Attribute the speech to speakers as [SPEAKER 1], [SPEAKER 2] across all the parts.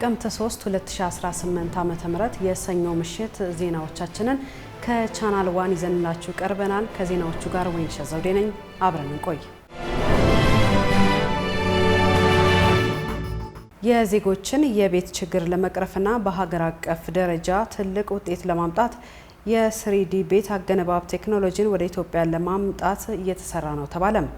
[SPEAKER 1] ጥቅምት 3 2018 ዓ.ም የሰኞ ምሽት ዜናዎቻችንን ከቻናል ዋን ይዘንላችሁ ቀርበናል። ከዜናዎቹ ጋር ወይንሸት ዘውዴ ነኝ። አብረን እንቆይ። የዜጎችን የቤት ችግር ለመቅረፍና በሀገር አቀፍ ደረጃ ትልቅ ውጤት ለማምጣት የ3D ቤት አገነባብ ቴክኖሎጂን ወደ ኢትዮጵያ ለማምጣት እየተሰራ ነው ተባለም።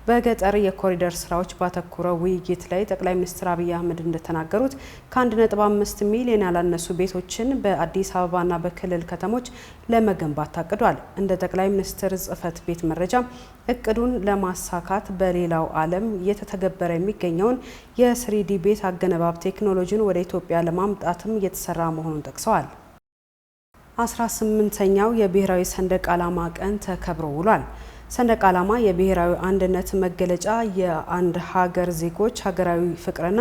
[SPEAKER 1] በገጠር የኮሪደር ስራዎች ባተኮረው ውይይት ላይ ጠቅላይ ሚኒስትር አብይ አህመድ እንደተናገሩት ከ1.5 ሚሊዮን ያላነሱ ቤቶችን በአዲስ አበባና በክልል ከተሞች ለመገንባት ታቅዷል። እንደ ጠቅላይ ሚኒስትር ጽህፈት ቤት መረጃ እቅዱን ለማሳካት በሌላው ዓለም እየተተገበረ የሚገኘውን የ3D ቤት አገነባብ ቴክኖሎጂን ወደ ኢትዮጵያ ለማምጣትም እየተሰራ መሆኑን ጠቅሰዋል። 18ኛው የብሔራዊ ሰንደቅ ዓላማ ቀን ተከብሮ ውሏል። ሰንደቅ ዓላማ የብሔራዊ አንድነት መገለጫ፣ የአንድ ሀገር ዜጎች ሀገራዊ ፍቅርና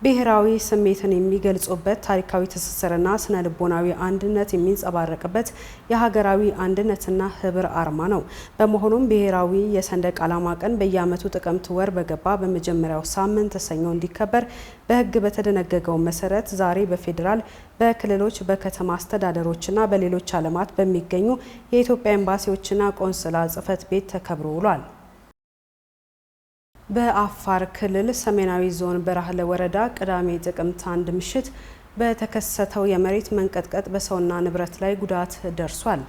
[SPEAKER 1] ብሔራዊ ስሜትን የሚገልጹበት፣ ታሪካዊ ትስስርና ስነ ልቦናዊ አንድነት የሚንጸባረቅበት የሀገራዊ አንድነትና ህብር አርማ ነው። በመሆኑም ብሔራዊ የሰንደቅ ዓላማ ቀን በየዓመቱ ጥቅምት ወር በገባ በመጀመሪያው ሳምንት ሰኞ እንዲከበር በህግ በተደነገገው መሰረት ዛሬ በፌዴራል፣ በክልሎች፣ በከተማ አስተዳደሮችና በሌሎች ዓለማት በሚገኙ የኢትዮጵያ ኤምባሲዎችና ቆንስላ ጽህፈት ቤት ተከብሮ ውሏል። በአፋር ክልል ሰሜናዊ ዞን በራህለ ወረዳ ቅዳሜ ጥቅምት 1 ምሽት በተከሰተው የመሬት መንቀጥቀጥ በሰውና ንብረት ላይ ጉዳት ደርሷል።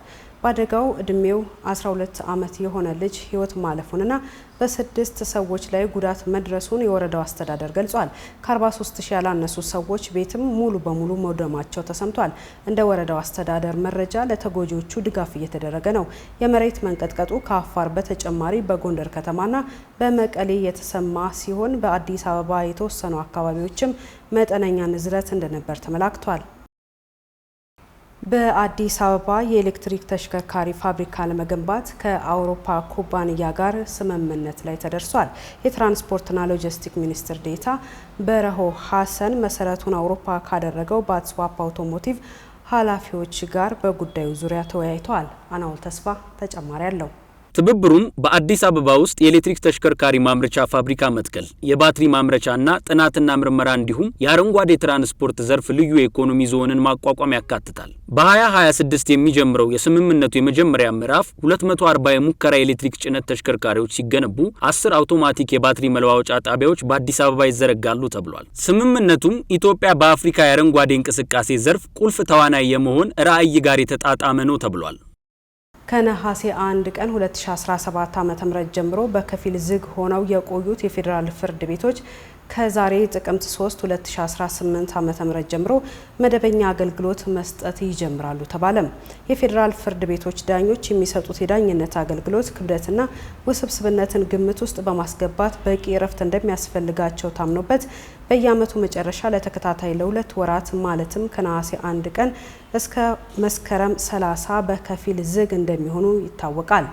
[SPEAKER 1] በአደጋው እድሜው 12 ዓመት የሆነ ልጅ ህይወት ማለፉንና በ6 ሰዎች ላይ ጉዳት መድረሱን የወረዳው አስተዳደር ገልጿል። ከ43000 ያላነሱ ሰዎች ቤትም ሙሉ በሙሉ መውደማቸው ተሰምቷል። እንደ ወረዳው አስተዳደር መረጃ ለተጎጂዎቹ ድጋፍ እየተደረገ ነው። የመሬት መንቀጥቀጡ ከአፋር በተጨማሪ በጎንደር ከተማና በመቀሌ የተሰማ ሲሆን በአዲስ አበባ የተወሰኑ አካባቢዎችም መጠነኛ ንዝረት እንደነበር ተመላክቷል። በአዲስ አበባ የኤሌክትሪክ ተሽከርካሪ ፋብሪካ ለመገንባት ከአውሮፓ ኩባንያ ጋር ስምምነት ላይ ተደርሷል። የትራንስፖርትና ሎጂስቲክ ሚኒስትር ዴኤታ በረሆ ሀሰን መሰረቱን አውሮፓ ካደረገው ባትስዋፕ አውቶሞቲቭ ኃላፊዎች ጋር በጉዳዩ ዙሪያ ተወያይተዋል። አናውል ተስፋ ተጨማሪ አለው።
[SPEAKER 2] ትብብሩም በአዲስ አበባ ውስጥ የኤሌክትሪክ ተሽከርካሪ ማምረቻ ፋብሪካ መትከል፣ የባትሪ ማምረቻና ጥናትና ምርመራ እንዲሁም የአረንጓዴ ትራንስፖርት ዘርፍ ልዩ የኢኮኖሚ ዞንን ማቋቋም ያካትታል። በ2026 የሚጀምረው የስምምነቱ የመጀመሪያ ምዕራፍ 240 የሙከራ የኤሌክትሪክ ጭነት ተሽከርካሪዎች ሲገነቡ 10 አውቶማቲክ የባትሪ መለዋወጫ ጣቢያዎች በአዲስ አበባ ይዘረጋሉ ተብሏል። ስምምነቱም ኢትዮጵያ በአፍሪካ የአረንጓዴ እንቅስቃሴ ዘርፍ ቁልፍ ተዋናይ የመሆን ራዕይ ጋር የተጣጣመ ነው ተብሏል።
[SPEAKER 1] ከነሐሴ 1 ቀን 2017 ዓ.ም ጀምሮ በከፊል ዝግ ሆነው የቆዩት የፌዴራል ፍርድ ቤቶች ከዛሬ ጥቅምት 3 2018 ዓ.ም ጀምሮ መደበኛ አገልግሎት መስጠት ይጀምራሉ ተባለም። የፌዴራል ፍርድ ቤቶች ዳኞች የሚሰጡት የዳኝነት አገልግሎት ክብደትና ውስብስብነትን ግምት ውስጥ በማስገባት በቂ እረፍት እንደሚያስፈልጋቸው ታምኖበት በየዓመቱ መጨረሻ ለተከታታይ ለ2 ወራት ማለትም ከነሐሴ 1 ቀን እስከ መስከረም 30 በከፊል ዝግ እንደሚሆኑ ይታወቃል።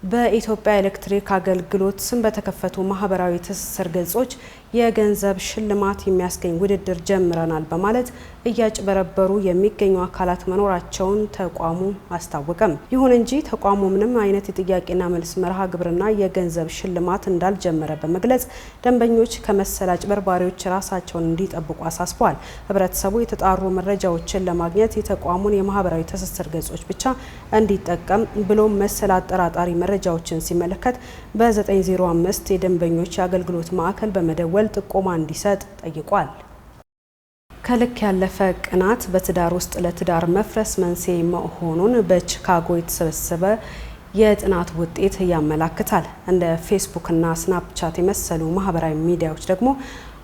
[SPEAKER 1] በኢትዮጵያ ኤሌክትሪክ አገልግሎት ስም በተከፈቱ ማህበራዊ ትስስር ገጾች የገንዘብ ሽልማት የሚያስገኝ ውድድር ጀምረናል በማለት እያጭበረበሩ የሚገኙ አካላት መኖራቸውን ተቋሙ አስታወቀም። ይሁን እንጂ ተቋሙ ምንም አይነት የጥያቄና መልስ መርሃ ግብርና የገንዘብ ሽልማት እንዳልጀመረ በመግለጽ ደንበኞች ከመሰል አጭበርባሪዎች ራሳቸውን እንዲጠብቁ አሳስበዋል። ህብረተሰቡ የተጣሩ መረጃዎችን ለማግኘት የተቋሙን የማህበራዊ ትስስር ገጾች ብቻ እንዲጠቀም ብሎም መሰል አጠራጣሪ መረጃዎችን ሲመለከት በ905 የደንበኞች የአገልግሎት ማዕከል በመደወል ጥቆማ እንዲሰጥ ጠይቋል። ከልክ ያለፈ ቅናት በትዳር ውስጥ ለትዳር መፍረስ መንስኤ መሆኑን በቺካጎ የተሰበሰበ የጥናት ውጤት ያመላክታል። እንደ ፌስቡክና ስናፕቻት የመሰሉ ማህበራዊ ሚዲያዎች ደግሞ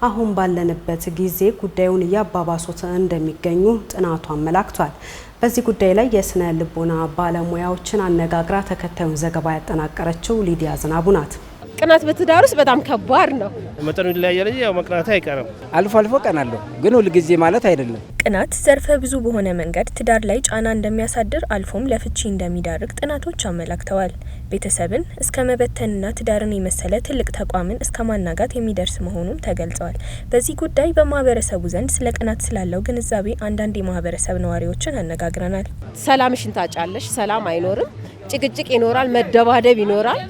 [SPEAKER 1] አሁን ባለንበት ጊዜ ጉዳዩን እያባባሱት እንደሚገኙ ጥናቱ አመላክቷል። በዚህ ጉዳይ ላይ የስነ ልቦና ባለሙያዎችን አነጋግራ ተከታዩን ዘገባ ያጠናቀረችው ሊዲያ ዝናቡ ናት።
[SPEAKER 3] ቅናት በትዳር ውስጥ በጣም ከባድ ነው።
[SPEAKER 4] መጠኑ ይለያያል እንጂ ያው መቅናት አይቀርም።
[SPEAKER 5] አልፎ አልፎ ቀናለሁ፣ ግን ሁል ጊዜ ማለት አይደለም።
[SPEAKER 6] ቅናት ዘርፈ ብዙ በሆነ መንገድ ትዳር ላይ ጫና እንደሚያሳድር አልፎም ለፍቺ እንደሚዳርግ ጥናቶች አመላክተዋል። ቤተሰብን እስከ መበተንና ትዳርን የመሰለ ትልቅ ተቋምን እስከ ማናጋት የሚደርስ መሆኑም ተገልጿል። በዚህ ጉዳይ በማህበረሰቡ ዘንድ ስለ ቅናት ስላለው ግንዛቤ አንዳንድ የማህበረሰብ ነዋሪዎችን አነጋግረናል።
[SPEAKER 3] ሰላምሽን ታጫለሽ፣ ሰላም አይኖርም፣ ጭቅጭቅ ይኖራል፣ መደባደብ ይኖራል።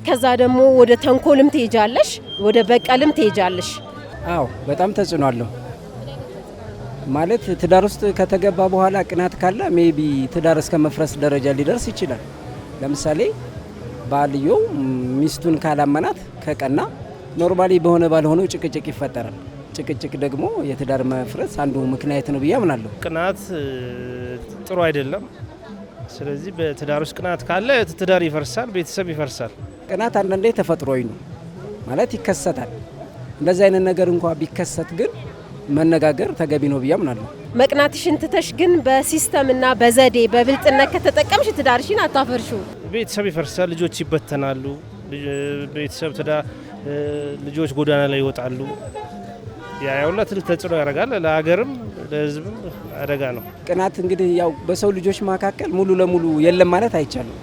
[SPEAKER 3] ከዛ ደግሞ ወደ ተንኮልም ትሄጃለሽ፣ ወደ በቀልም ትሄጃለሽ።
[SPEAKER 5] አዎ በጣም ተጽዕኖ አለው። ማለት ትዳር ውስጥ ከተገባ በኋላ ቅናት ካለ ሜቢ ትዳር እስከ መፍረስ ደረጃ ሊደርስ ይችላል። ለምሳሌ ባልየው ሚስቱን ካላመናት ከቀና ኖርማሊ በሆነ ባልሆነው ጭቅጭቅ ይፈጠራል። ጭቅጭቅ ደግሞ የትዳር መፍረስ አንዱ ምክንያት ነው ብዬ አምናለሁ።
[SPEAKER 4] ቅናት ጥሩ አይደለም። ስለዚህ በትዳር ውስጥ ቅናት ካለ ትዳር ይፈርሳል፣ ቤተሰብ ይፈርሳል።
[SPEAKER 5] ቅናት አንዳንዴ ተፈጥሯዊ ነው ማለት ይከሰታል። እንደዚህ አይነት ነገር እንኳን ቢከሰት ግን መነጋገር ተገቢ ነው ብዬ አምናለሁ።
[SPEAKER 3] መቅናትሽን ትተሽ ግን በሲስተምና በዘዴ በብልጥነት ከተጠቀምሽ ትዳርሽን አታፈርሹ።
[SPEAKER 4] ቤተሰብ ይፈርሳል፣ ልጆች ይበተናሉ። ቤተሰብ ትዳር ልጆች ጎዳና ላይ ይወጣሉ። ያ ያውላ ትልቅ ተጽዕኖ ያደርጋል። ለሀገርም ለሕዝብም አደጋ ነው።
[SPEAKER 5] ቅናት እንግዲህ ያው በሰው ልጆች መካከል ሙሉ ለሙሉ የለም ማለት አይቻልም።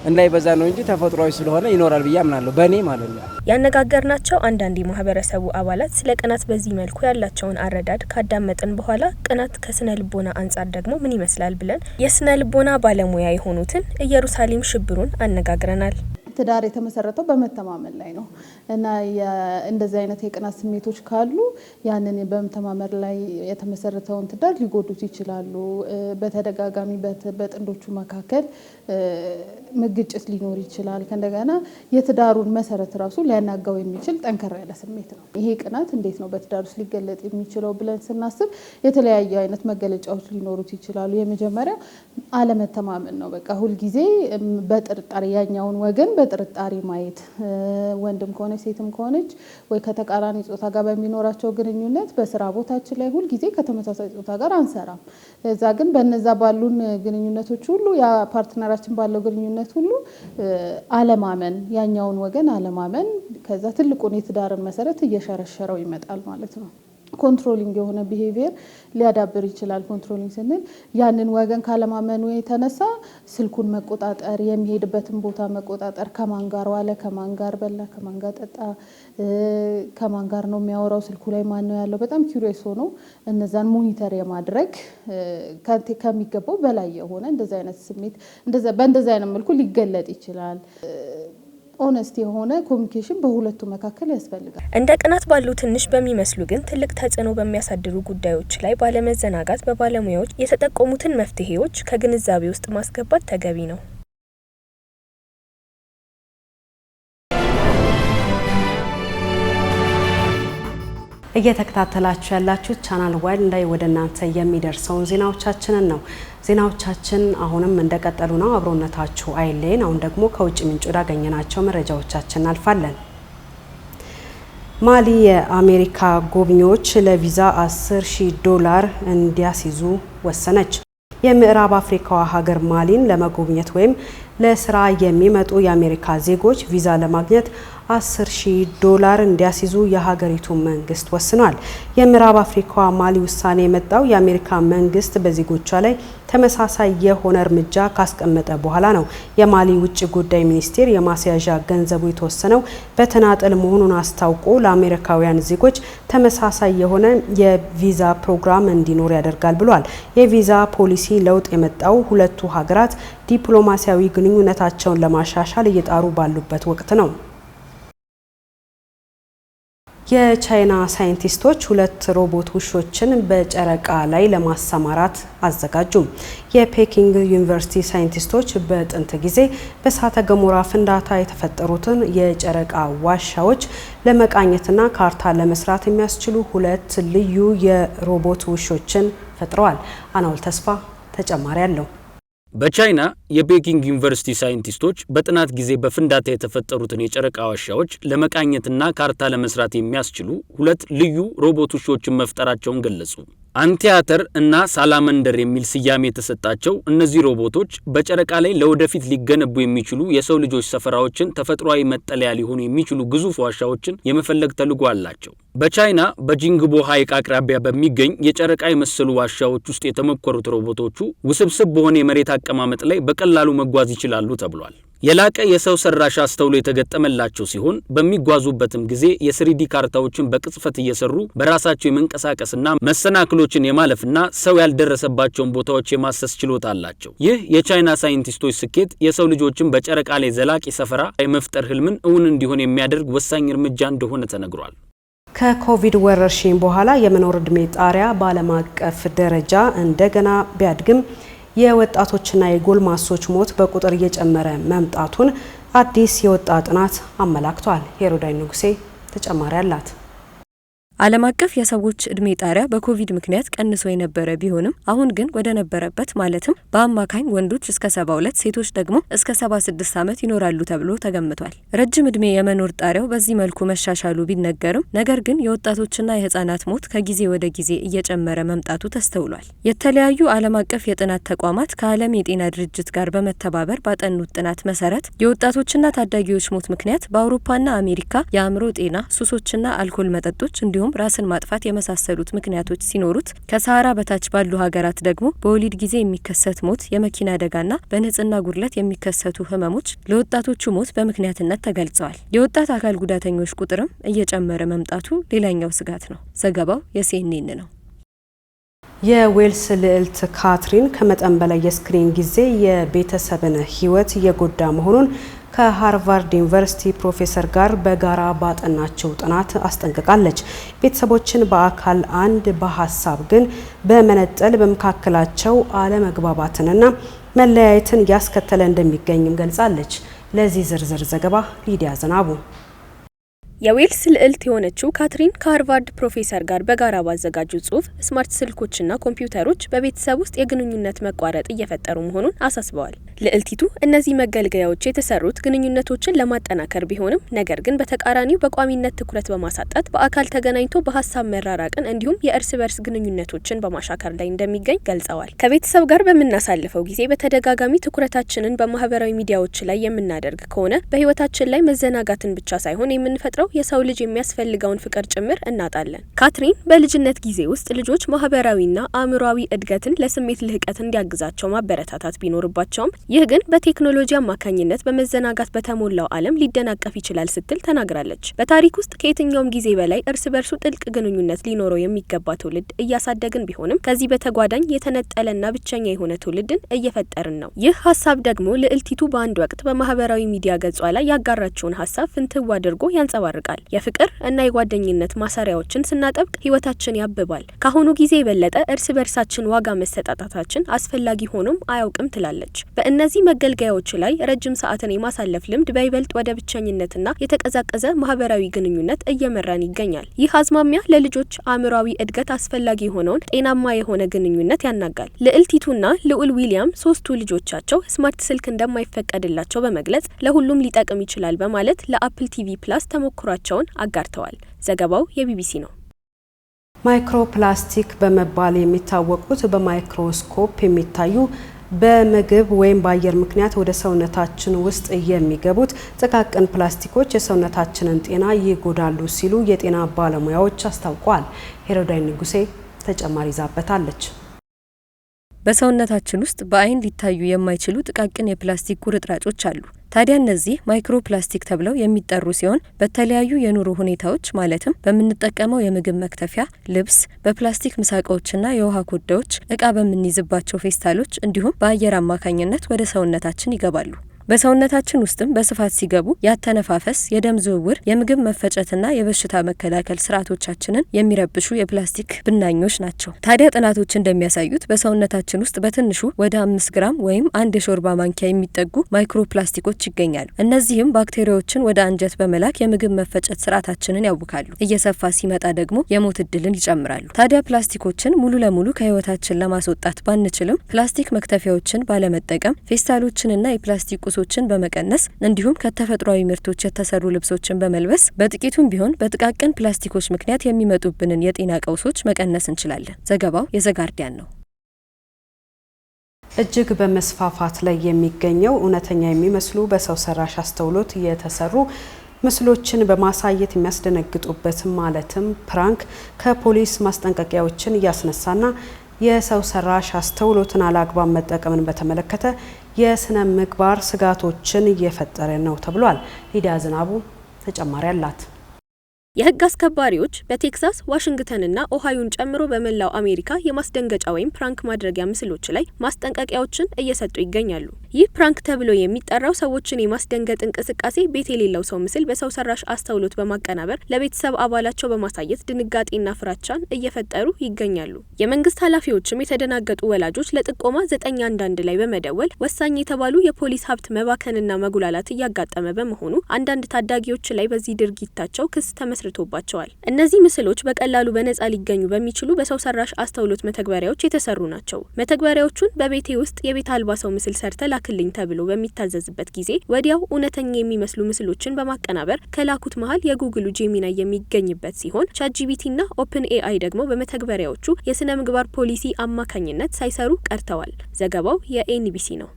[SPEAKER 5] እንዳይበዛ ነው እንጂ ተፈጥሯዊ ስለሆነ ይኖራል ብዬ አምናለሁ፣ በእኔ ማለት ነው።
[SPEAKER 6] ያነጋገርናቸው አንዳንድ የማህበረሰቡ አባላት ስለ ቅናት በዚህ መልኩ ያላቸውን አረዳድ ካዳመጥን በኋላ ቅናት ከስነ ልቦና አንጻር ደግሞ ምን ይመስላል ብለን የስነ ልቦና ባለሙያ የሆኑትን ኢየሩሳሌም ሽብሩን አነጋግረናል።
[SPEAKER 7] ትዳር የተመሰረተው በመተማመን ላይ ነው እና እንደዚህ አይነት የቅናት ስሜቶች ካሉ ያንን በመተማመን ላይ የተመሰረተውን ትዳር ሊጎዱት ይችላሉ። በተደጋጋሚ በጥንዶቹ መካከል ግጭት ሊኖር ይችላል። ከእንደገና የትዳሩን መሰረት ራሱ ሊያናጋው የሚችል ጠንከር ያለ ስሜት ነው። ይሄ ቅናት እንዴት ነው በትዳር ውስጥ ሊገለጥ የሚችለው ብለን ስናስብ የተለያዩ አይነት መገለጫዎች ሊኖሩት ይችላሉ። የመጀመሪያው አለመተማመን ነው። በቃ ሁልጊዜ በጥርጣሬ ያኛውን ወገን በጥርጣሬ ማየት፣ ወንድም ከሆነች ሴትም ከሆነች ወይ ከተቃራኒ ጾታ ጋር በሚኖራቸው ግንኙነት በስራ ቦታችን ላይ ሁልጊዜ ከተመሳሳይ ጾታ ጋር አንሰራም። እዛ ግን በነዛ ባሉን ግንኙነቶች ሁሉ ያ ፓርትነራችን ባለው ግንኙነት ሁሉ አለማመን፣ ያኛውን ወገን አለማመን ከዛ ትልቁን የትዳርን መሰረት እየሸረሸረው ይመጣል ማለት ነው። ኮንትሮሊንግ የሆነ ቢሄቪየር ሊያዳብር ይችላል። ኮንትሮሊንግ ስንል ያንን ወገን ካለማመኑ የተነሳ ስልኩን መቆጣጠር፣ የሚሄድበትን ቦታ መቆጣጠር፣ ከማን ጋር ዋለ፣ ከማን ጋር በላ፣ ከማን ጋር ጠጣ፣ ከማን ጋር ነው የሚያወራው፣ ስልኩ ላይ ማን ነው ያለው፣ በጣም ኪሪየስ ሆኖ እነዛን ሞኒተር የማድረግ ከሚገባው በላይ የሆነ እንደዚህ አይነት ስሜት በእንደዚህ አይነት መልኩ ሊገለጥ ይችላል። ኦነስት የሆነ ኮሚኒኬሽን በሁለቱ መካከል ያስፈልጋል።
[SPEAKER 6] እንደ ቅናት ባሉ ትንሽ በሚመስሉ ግን ትልቅ ተጽዕኖ በሚያሳድሩ ጉዳዮች ላይ ባለመዘናጋት በባለሙያዎች የተጠቆሙትን መፍትሄዎች ከግንዛቤ ውስጥ ማስገባት ተገቢ ነው።
[SPEAKER 1] እየተከታተላችሁ ያላችሁ ቻናል ዋይድ ላይ ወደ እናንተ የሚደርሰውን ዜናዎቻችንን ነው። ዜናዎቻችን አሁንም እንደቀጠሉ ነው። አብሮነታችሁ አይለየን። አሁን ደግሞ ከውጭ ምንጭ ወዳገኘናቸው መረጃዎቻችን አልፋለን። ማሊ የአሜሪካ ጎብኚዎች ለቪዛ $10,000 እንዲያስይዙ ወሰነች። የምዕራብ አፍሪካዋ ሀገር ማሊን ለመጎብኘት ወይም ለስራ የሚመጡ የአሜሪካ ዜጎች ቪዛ ለማግኘት $10,000 እንዲያስይዙ የሀገሪቱ መንግስት ወስኗል። የምዕራብ አፍሪካዋ ማሊ ውሳኔ የመጣው የአሜሪካ መንግስት በዜጎቿ ላይ ተመሳሳይ የሆነ እርምጃ ካስቀመጠ በኋላ ነው። የማሊ ውጭ ጉዳይ ሚኒስቴር የማስያዣ ገንዘቡ የተወሰነው በተናጠል መሆኑን አስታውቆ ለአሜሪካውያን ዜጎች ተመሳሳይ የሆነ የቪዛ ፕሮግራም እንዲኖር ያደርጋል ብሏል። የቪዛ ፖሊሲ ለውጥ የመጣው ሁለቱ ሀገራት ዲፕሎማሲያዊ ግንኙነታቸውን ለማሻሻል እየጣሩ ባሉበት ወቅት ነው። የቻይና ሳይንቲስቶች 2 ሮቦት ውሾችን በጨረቃ ላይ ለማሰማራት አዘጋጁ። የፔኪንግ ዩኒቨርሲቲ ሳይንቲስቶች በጥንት ጊዜ በእሳተ ገሞራ ፍንዳታ የተፈጠሩትን የጨረቃ ዋሻዎች ለመቃኘትና ካርታ ለመስራት የሚያስችሉ 2 ልዩ የሮቦት ውሾችን ፈጥረዋል። አናውል ተስፋ ተጨማሪ አለው።
[SPEAKER 2] በቻይና የፔኪንግ ዩኒቨርሲቲ ሳይንቲስቶች በጥናት ጊዜ በፍንዳታ የተፈጠሩትን የጨረቃ ዋሻዎች ለመቃኘትና ካርታ ለመስራት የሚያስችሉ 2 ልዩ ሮቦት ውሾችን መፍጠራቸውን ገለጹ። አንቲያተር እና ሳላመንደር የሚል ስያሜ የተሰጣቸው እነዚህ ሮቦቶች በጨረቃ ላይ ለወደፊት ሊገነቡ የሚችሉ የሰው ልጆች ሰፈራዎችን፣ ተፈጥሯዊ መጠለያ ሊሆኑ የሚችሉ ግዙፍ ዋሻዎችን የመፈለግ ተልዕኮ አላቸው። በቻይና በጂንግቦ ሐይቅ አቅራቢያ በሚገኝ የጨረቃ የመሰሉ ዋሻዎች ውስጥ የተሞከሩት ሮቦቶቹ ውስብስብ በሆነ የመሬት አቀማመጥ ላይ በቀላሉ መጓዝ ይችላሉ ተብሏል። የላቀ የሰው ሰራሽ አስተውሎ የተገጠመላቸው ሲሆን በሚጓዙበትም ጊዜ የ3D ካርታዎችን በቅጽበት እየሰሩ በራሳቸው የመንቀሳቀስና መሰናክሎችን የማለፍና ሰው ያልደረሰባቸውን ቦታዎች የማሰስ ችሎታ አላቸው። ይህ የቻይና ሳይንቲስቶች ስኬት የሰው ልጆችን በጨረቃ ላይ ዘላቂ ሰፈራ የመፍጠር ህልምን እውን እንዲሆን የሚያደርግ ወሳኝ እርምጃ እንደሆነ ተነግሯል።
[SPEAKER 1] ከኮቪድ ወረርሽኝ በኋላ የመኖር ዕድሜ ጣሪያ በዓለም አቀፍ ደረጃ እንደገና ቢያድግም የወጣቶችና የጎልማሶች ሞት በቁጥር እየጨመረ መምጣቱን አዲስ የወጣ ጥናት አመላክቷል። ሄሮዳይ ንጉሴ ተጨማሪ አላት።
[SPEAKER 6] ዓለም አቀፍ የሰዎች እድሜ ጣሪያ በኮቪድ ምክንያት ቀንሶ የነበረ ቢሆንም አሁን ግን ወደ ነበረበት ማለትም በአማካኝ ወንዶች እስከ 72 ሴቶች ደግሞ እስከ 76 ዓመት ይኖራሉ ተብሎ ተገምቷል። ረጅም እድሜ የመኖር ጣሪያው በዚህ መልኩ መሻሻሉ ቢነገርም ነገር ግን የወጣቶችና የህፃናት ሞት ከጊዜ ወደ ጊዜ እየጨመረ መምጣቱ ተስተውሏል። የተለያዩ ዓለም አቀፍ የጥናት ተቋማት ከዓለም የጤና ድርጅት ጋር በመተባበር ባጠኑት ጥናት መሰረት የወጣቶችና ታዳጊዎች ሞት ምክንያት በአውሮፓና አሜሪካ የአእምሮ ጤና፣ ሱሶችና አልኮል መጠጦች እንዲሁም ራስን ማጥፋት የመሳሰሉት ምክንያቶች ሲኖሩት ከሰሃራ በታች ባሉ ሀገራት ደግሞ በወሊድ ጊዜ የሚከሰት ሞት፣ የመኪና አደጋና በንጽህና ጉድለት የሚከሰቱ ህመሞች ለወጣቶቹ ሞት በምክንያትነት ተገልጸዋል። የወጣት አካል ጉዳተኞች ቁጥርም እየጨመረ መምጣቱ ሌላኛው ስጋት ነው። ዘገባው የሲኤንኤን ነው።
[SPEAKER 1] የዌልስ ልዕልት ካትሪን ከመጠን በላይ የስክሪን ጊዜ የቤተሰብን ህይወት እየጎዳ መሆኑን ከሃርቫርድ ዩኒቨርሲቲ ፕሮፌሰር ጋር በጋራ ባጠናቸው ጥናት አስጠንቅቃለች። ቤተሰቦችን በአካል አንድ በሀሳብ ግን በመነጠል በመካከላቸው አለመግባባትንና መለያየትን ያስከተለ እንደሚገኝም ገልጻለች። ለዚህ ዝርዝር ዘገባ ሊዲያ ዝናቡ።
[SPEAKER 6] የዌልስ ልዕልት የሆነችው ካትሪን ከሃርቫርድ ፕሮፌሰር ጋር በጋራ ባዘጋጁ ጽሁፍ ስማርት ስልኮችና ኮምፒውተሮች በቤተሰብ ውስጥ የግንኙነት መቋረጥ እየፈጠሩ መሆኑን አሳስበዋል። ልዕልቲቱ እነዚህ መገልገያዎች የተሰሩት ግንኙነቶችን ለማጠናከር ቢሆንም ነገር ግን በተቃራኒው በቋሚነት ትኩረት በማሳጣት በአካል ተገናኝቶ በሀሳብ መራራቅን እንዲሁም የእርስ በርስ ግንኙነቶችን በማሻከር ላይ እንደሚገኝ ገልጸዋል። ከቤተሰብ ጋር በምናሳልፈው ጊዜ በተደጋጋሚ ትኩረታችንን በማህበራዊ ሚዲያዎች ላይ የምናደርግ ከሆነ በህይወታችን ላይ መዘናጋትን ብቻ ሳይሆን የምንፈጥረው የሰው ልጅ የሚያስፈልገውን ፍቅር ጭምር እናጣለን። ካትሪን በልጅነት ጊዜ ውስጥ ልጆች ማህበራዊና አእምሯዊ እድገትን ለስሜት ልህቀት እንዲያግዛቸው ማበረታታት ቢኖርባቸውም ይህ ግን በቴክኖሎጂ አማካኝነት በመዘናጋት በተሞላው ዓለም ሊደናቀፍ ይችላል ስትል ተናግራለች። በታሪክ ውስጥ ከየትኛውም ጊዜ በላይ እርስ በርሱ ጥልቅ ግንኙነት ሊኖረው የሚገባ ትውልድ እያሳደግን ቢሆንም ከዚህ በተጓዳኝ የተነጠለና ብቸኛ የሆነ ትውልድን እየፈጠርን ነው። ይህ ሀሳብ ደግሞ ልዕልቲቱ በአንድ ወቅት በማህበራዊ ሚዲያ ገጿ ላይ ያጋራችውን ሀሳብ ፍንትው አድርጎ ያንጸባርቃል። የፍቅር እና የጓደኝነት ማሰሪያዎችን ስናጠብቅ ህይወታችን ያብባል። ካሁኑ ጊዜ የበለጠ እርስ በርሳችን ዋጋ መሰጣጣታችን አስፈላጊ ሆኖም አያውቅም ትላለች። በእነዚህ መገልገያዎች ላይ ረጅም ሰዓትን የማሳለፍ ልምድ በይበልጥ ወደ ብቸኝነትና የተቀዛቀዘ ማህበራዊ ግንኙነት እየመራን ይገኛል። ይህ አዝማሚያ ለልጆች አእምሯዊ እድገት አስፈላጊ የሆነውን ጤናማ የሆነ ግንኙነት ያናጋል። ልዕልቲቱና ልዑል ዊሊያም ሶስቱ ልጆቻቸው ስማርት ስልክ እንደማይፈቀድላቸው በመግለጽ ለሁሉም ሊጠቅም ይችላል በማለት ለአፕል ቲቪ ፕላስ ተሞክሯቸውን አጋርተዋል። ዘገባው የቢቢሲ ነው።
[SPEAKER 1] ማይክሮፕላስቲክ በመባል የሚታወቁት በማይክሮስኮፕ የሚታዩ በምግብ ወይም በአየር ምክንያት ወደ ሰውነታችን ውስጥ የሚገቡት ጥቃቅን ፕላስቲኮች የሰውነታችንን ጤና ይጎዳሉ ሲሉ የጤና ባለሙያዎች አስታውቀዋል። ሄሮዳይ ንጉሴ ተጨማሪ ይዛበታለች።
[SPEAKER 6] በሰውነታችን ውስጥ በአይን ሊታዩ የማይችሉ ጥቃቅን የፕላስቲክ ቁርጥራጮች አሉ። ታዲያ እነዚህ ማይክሮፕላስቲክ ተብለው የሚጠሩ ሲሆን በተለያዩ የኑሮ ሁኔታዎች ማለትም በምንጠቀመው የምግብ መክተፊያ፣ ልብስ፣ በፕላስቲክ ምሳቃዎችና የውሃ ኮዳዎች፣ እቃ በምንይዝባቸው ፌስታሎች እንዲሁም በአየር አማካኝነት ወደ ሰውነታችን ይገባሉ። በሰውነታችን ውስጥም በስፋት ሲገቡ ያተነፋፈስ፣ የደም ዝውውር፣ የምግብ መፈጨትና የበሽታ መከላከል ስርዓቶቻችንን የሚረብሹ የፕላስቲክ ብናኞች ናቸው። ታዲያ ጥናቶች እንደሚያሳዩት በሰውነታችን ውስጥ በትንሹ ወደ 5 ግራም ወይም 1 የሾርባ ማንኪያ የሚጠጉ ማይክሮፕላስቲኮች ይገኛሉ። እነዚህም ባክቴሪያዎችን ወደ አንጀት በመላክ የምግብ መፈጨት ስርዓታችንን ያውካሉ። እየሰፋ ሲመጣ ደግሞ የሞት እድልን ይጨምራሉ። ታዲያ ፕላስቲኮችን ሙሉ ለሙሉ ከህይወታችን ለማስወጣት ባንችልም ፕላስቲክ መክተፊያዎችን ባለመጠቀም ፌስታሎችንና የፕላስቲክ ቁሶችን በመቀነስ እንዲሁም ከተፈጥሯዊ ምርቶች የተሰሩ ልብሶችን በመልበስ በጥቂቱም ቢሆን በጥቃቅን ፕላስቲኮች ምክንያት የሚመጡብንን የጤና ቀውሶች መቀነስ እንችላለን። ዘገባው የዘጋርዲያን ነው።
[SPEAKER 1] እጅግ በመስፋፋት ላይ የሚገኘው እውነተኛ የሚመስሉ በሰው ሰራሽ አስተውሎት የተሰሩ ምስሎችን በማሳየት የሚያስደነግጡበት ማለትም ፕራንክ ከፖሊስ ማስጠንቀቂያዎችን እያስነሳና የሰው ሰራሽ አስተውሎትን አላግባብ መጠቀምን በተመለከተ የስነ ምግባር ስጋቶችን እየፈጠረ ነው ተብሏል። ሊዲያ ዝናቡ ተጨማሪ አላት።
[SPEAKER 6] የህግ አስከባሪዎች በቴክሳስ ዋሽንግተንና ኦሃዮን ጨምሮ በመላው አሜሪካ የማስደንገጫ ወይም ፕራንክ ማድረጊያ ምስሎች ላይ ማስጠንቀቂያዎችን እየሰጡ ይገኛሉ። ይህ ፕራንክ ተብሎ የሚጠራው ሰዎችን የማስደንገጥ እንቅስቃሴ ቤት የሌለው ሰው ምስል በሰው ሰራሽ አስተውሎት በማቀናበር ለቤተሰብ አባላቸው በማሳየት ድንጋጤና ፍራቻን እየፈጠሩ ይገኛሉ። የመንግስት ኃላፊዎችም የተደናገጡ ወላጆች ለጥቆማ 911 ላይ በመደወል ወሳኝ የተባሉ የፖሊስ ሀብት መባከንና መጉላላት እያጋጠመ በመሆኑ አንዳንድ ታዳጊዎች ላይ በዚህ ድርጊታቸው ክስ ተመስርቶባቸዋል። እነዚህ ምስሎች በቀላሉ በነጻ ሊገኙ በሚችሉ በሰው ሰራሽ አስተውሎት መተግበሪያዎች የተሰሩ ናቸው። መተግበሪያዎቹን በቤቴ ውስጥ የቤት አልባ ሰው ምስል ሰርተ ላክልኝ ተብሎ በሚታዘዝበት ጊዜ ወዲያው እውነተኛ የሚመስሉ ምስሎችን በማቀናበር ከላኩት መሃል የጉግሉ ጄሚናይ የሚገኝበት ሲሆን ቻትጂፒቲና ኦፕን ኤአይ ደግሞ በመተግበሪያዎቹ የስነ ምግባር ፖሊሲ አማካኝነት ሳይሰሩ ቀርተዋል። ዘገባው የኤንቢሲ ነው።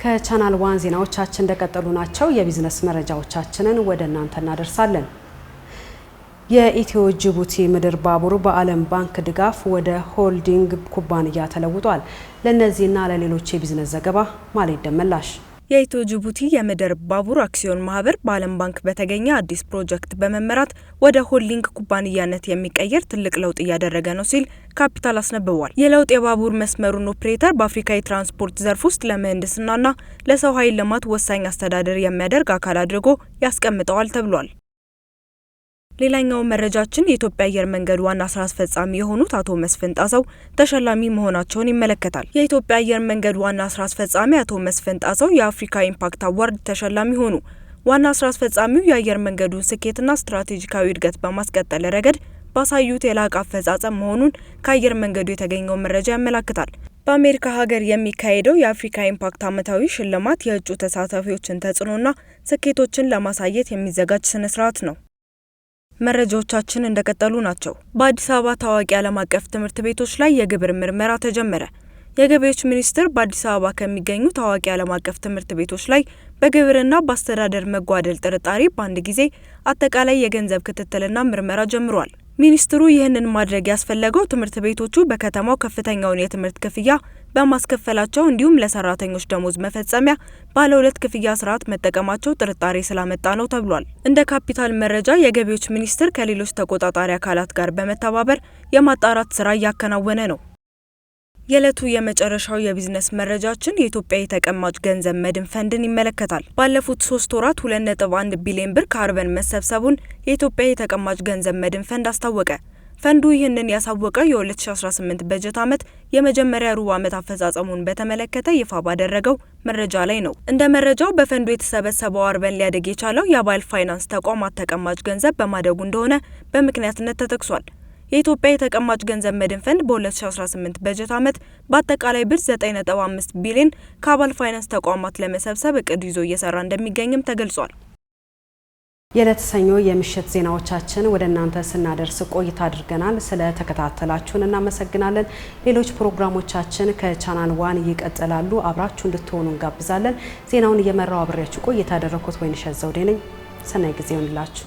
[SPEAKER 1] ከቻናል ዋን ዜናዎቻችን እንደቀጠሉ ናቸው። የቢዝነስ መረጃዎቻችንን ወደ እናንተ እናደርሳለን። የኢትዮ ጅቡቲ ምድር ባቡር በዓለም ባንክ ድጋፍ ወደ ሆልዲንግ ኩባንያ ተለውጧል። ለነዚህና ለሌሎች የቢዝነስ ዘገባ ማለት ደመላሽ።
[SPEAKER 8] የኢትዮ ጅቡቲ የምድር ባቡር አክሲዮን ማህበር በዓለም ባንክ በተገኘ አዲስ ፕሮጀክት በመመራት ወደ ሆልዲንግ ኩባንያነት የሚቀየር ትልቅ ለውጥ እያደረገ ነው ሲል ካፒታል አስነብቧል። የለውጥ የባቡር መስመሩን ኦፕሬተር በአፍሪካ የትራንስፖርት ዘርፍ ውስጥ ለምህንድስናና ለሰው ኃይል ልማት ወሳኝ አስተዳደር የሚያደርግ አካል አድርጎ ያስቀምጠዋል ተብሏል። ሌላኛው መረጃችን የኢትዮጵያ አየር መንገድ ዋና ስራ አስፈጻሚ የሆኑት አቶ መስፍን ጣሰው ተሸላሚ መሆናቸውን ይመለከታል። የኢትዮጵያ አየር መንገድ ዋና ስራ አስፈጻሚ አቶ መስፍን ጣሰው የአፍሪካ ኢምፓክት አዋርድ ተሸላሚ ሆኑ። ዋና ስራ አስፈጻሚው የአየር መንገዱን ስኬትና ስትራቴጂካዊ እድገት በማስቀጠል ረገድ ባሳዩት የላቀ አፈጻጸም መሆኑን ከአየር መንገዱ የተገኘው መረጃ ያመለክታል። በአሜሪካ ሀገር የሚካሄደው የአፍሪካ ኢምፓክት ዓመታዊ ሽልማት የእጩ ተሳታፊዎችን ተጽዕኖና ስኬቶችን ለማሳየት የሚዘጋጅ ስነ ስርዓት ነው። መረጃዎቻችን እንደቀጠሉ ናቸው። በአዲስ አበባ ታዋቂ ዓለም አቀፍ ትምህርት ቤቶች ላይ የግብር ምርመራ ተጀመረ። የገቢዎች ሚኒስቴር በአዲስ አበባ ከሚገኙ ታዋቂ ዓለም አቀፍ ትምህርት ቤቶች ላይ በግብርና በአስተዳደር መጓደል ጥርጣሬ በአንድ ጊዜ አጠቃላይ የገንዘብ ክትትልና ምርመራ ጀምሯል። ሚኒስትሩ ይህንን ማድረግ ያስፈለገው ትምህርት ቤቶቹ በከተማው ከፍተኛውን የትምህርት ክፍያ በማስከፈላቸው እንዲሁም ለሰራተኞች ደሞዝ መፈጸሚያ ባለ ሁለት ክፍያ ስርዓት መጠቀማቸው ጥርጣሬ ስላመጣ ነው ተብሏል። እንደ ካፒታል መረጃ የገቢዎች ሚኒስቴር ከሌሎች ተቆጣጣሪ አካላት ጋር በመተባበር የማጣራት ስራ እያከናወነ ነው። የዕለቱ የመጨረሻው የቢዝነስ መረጃችን የኢትዮጵያ የተቀማጭ ገንዘብ መድን ፈንድን ይመለከታል። ባለፉት 3 ወራት 2.1 ቢሊዮን ብር ከአርበን መሰብሰቡን የኢትዮጵያ የተቀማጭ ገንዘብ መድን ፈንድ አስታወቀ። ፈንዱ ይህንን ያሳወቀው የ2018 በጀት ዓመት የመጀመሪያ ሩብ ዓመት አፈጻጸሙን በተመለከተ ይፋ ባደረገው መረጃ ላይ ነው። እንደ መረጃው በፈንዱ የተሰበሰበው አርበን ሊያደግ የቻለው የአባል ፋይናንስ ተቋማት ተቀማጭ ገንዘብ በማደጉ እንደሆነ በምክንያትነት ተጠቅሷል። የኢትዮጵያ የተቀማጭ ገንዘብ መድን ፈንድ በ2018 በጀት ዓመት በአጠቃላይ ብር 9.5 ቢሊዮን ከአባል ፋይናንስ ተቋማት ለመሰብሰብ እቅድ ይዞ እየሰራ እንደሚገኝም ተገልጿል።
[SPEAKER 1] የዕለተ ሰኞ የምሽት ዜናዎቻችን ወደ እናንተ ስናደርስ ቆይታ አድርገናል። ስለ ተከታተላችሁን እናመሰግናለን። ሌሎች ፕሮግራሞቻችን ከቻናል ዋን ይቀጥላሉ። አብራችሁ እንድትሆኑ እንጋብዛለን። ዜናውን እየመራው አብሬያችሁ ቆይታ ያደረኩት ወይንሸት ዘውዴ ነኝ። ሰናይ ጊዜ ይሁንላችሁ።